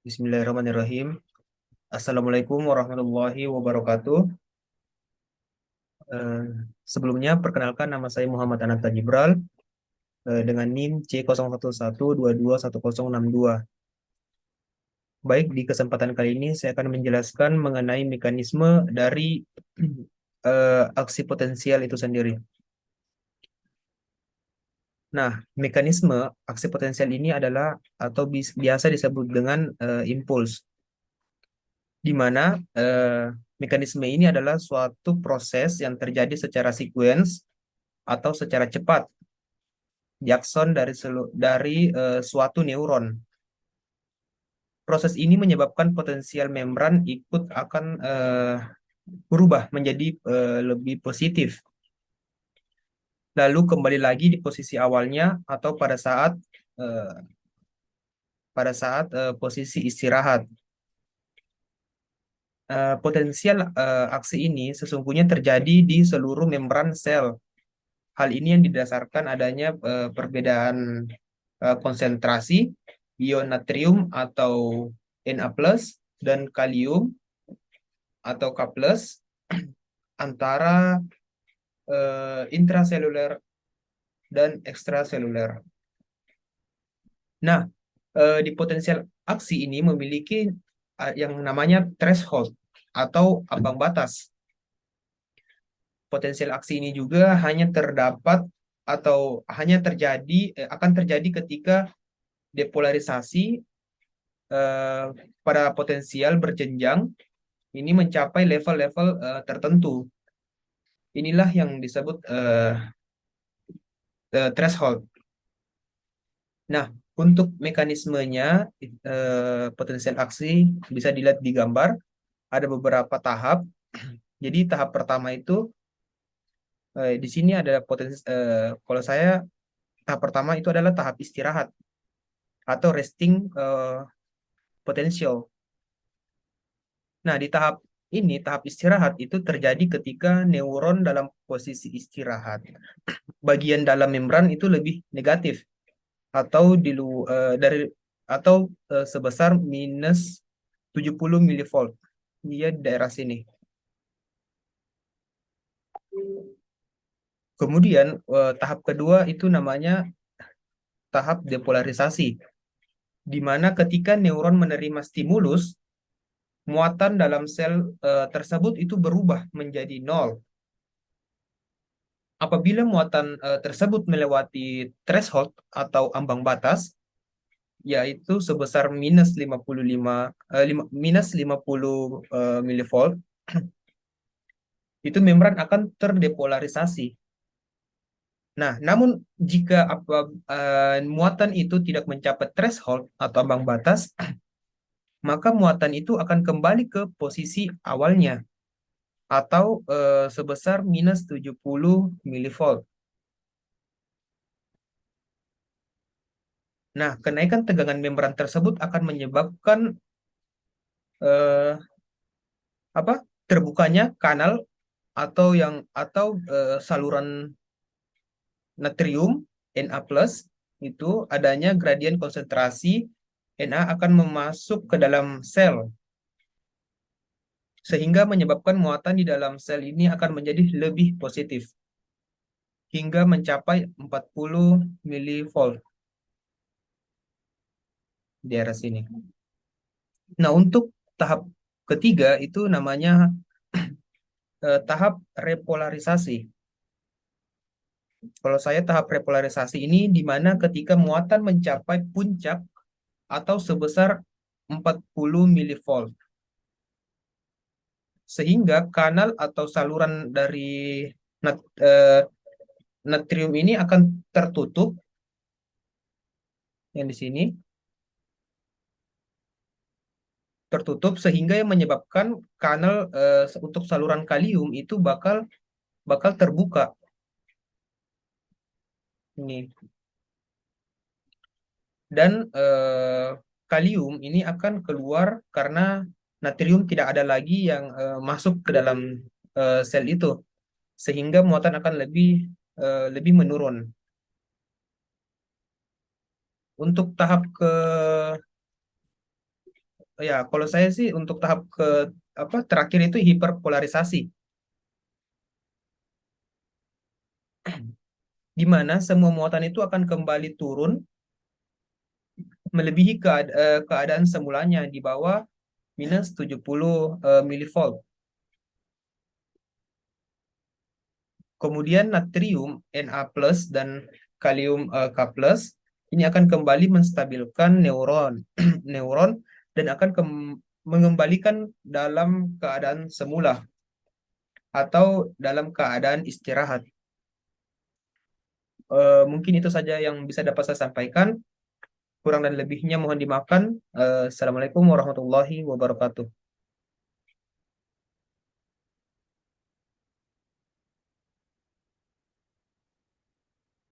Bismillahirrahmanirrahim. Assalamualaikum warahmatullahi wabarakatuh. Eh, Sebelumnya, perkenalkan nama saya Muhammad Ananta Jibral dengan NIM C0112211062. Baik, di kesempatan kali ini saya akan menjelaskan mengenai mekanisme dari aksi potensial itu sendiri. Nah, mekanisme aksi potensial ini adalah atau biasa disebut dengan impuls, di mana mekanisme ini adalah suatu proses yang terjadi secara sequence atau secara cepat di akson dari suatu neuron. Proses ini menyebabkan potensial membran ikut akan berubah menjadi lebih positif. Lalu kembali lagi di posisi awalnya atau eh, pada saat posisi istirahat. Potensial aksi ini sesungguhnya terjadi di seluruh membran sel. Hal ini yang didasarkan adanya perbedaan konsentrasi ion natrium atau Na+ dan kalium atau K+ antara intraseluler dan ekstraseluler. Nah, di potensial aksi ini memiliki yang namanya threshold atau ambang batas. Potensial aksi ini juga hanya terdapat atau hanya terjadi akan terjadi ketika depolarisasi eh, pada potensial berjenjang ini mencapai level-level tertentu. Inilah yang disebut threshold. Nah, untuk mekanismenya potensial aksi bisa dilihat di gambar. Ada beberapa tahap. Jadi tahap pertama itu di sini ada kalau saya tahap pertama itu adalah tahap istirahat atau resting potential. Nah, di tahap ini, tahap istirahat itu terjadi ketika neuron dalam posisi istirahat. Bagian dalam membran itu lebih negatif atau dari atau sebesar minus 70 milivolt. Dia di daerah sini. Kemudian tahap kedua itu namanya tahap depolarisasi, di mana ketika neuron menerima stimulus, muatan dalam sel tersebut itu berubah menjadi nol. Apabila muatan tersebut melewati threshold atau ambang batas, yaitu sebesar minus 50 milivolt, itu membran akan terdepolarisasi. Nah, namun jika muatan itu tidak mencapai threshold atau ambang batas, maka muatan itu akan kembali ke posisi awalnya atau sebesar minus 70 milivolt. Nah, kenaikan tegangan membran tersebut akan menyebabkan eh, apa? Terbukanya kanal atau saluran natrium Na+ itu adanya gradien konsentrasi Na akan memasuk ke dalam sel sehingga menyebabkan muatan di dalam sel ini akan menjadi lebih positif hingga mencapai 40 milivolt di area sini. Nah, untuk tahap ketiga itu namanya tahap repolarisasi. Kalau saya tahap repolarisasi ini di mana ketika muatan mencapai puncak atau sebesar 40 milivolt. Sehingga kanal atau saluran dari natrium ini akan tertutup yang di sini tertutup sehingga yang menyebabkan kanal untuk saluran kalium itu bakal bakal terbuka ini dan kalium ini akan keluar karena natrium tidak ada lagi yang masuk ke dalam sel itu sehingga muatan akan lebih menurun. Untuk tahap Ya, kalau saya sih untuk tahap ke apa terakhir itu hiperpolarisasi, di mana semua muatan itu akan kembali turun melebihi keadaan semulanya di bawah minus 70 milivolt. Kemudian natrium Na+ dan kalium K+ ini akan kembali menstabilkan neuron neuron dan akan mengembalikan dalam keadaan semula atau dalam keadaan istirahat. Mungkin itu saja yang bisa dapat saya sampaikan. Kurang dan lebihnya mohon dimaafkan. Assalamualaikum warahmatullahi wabarakatuh.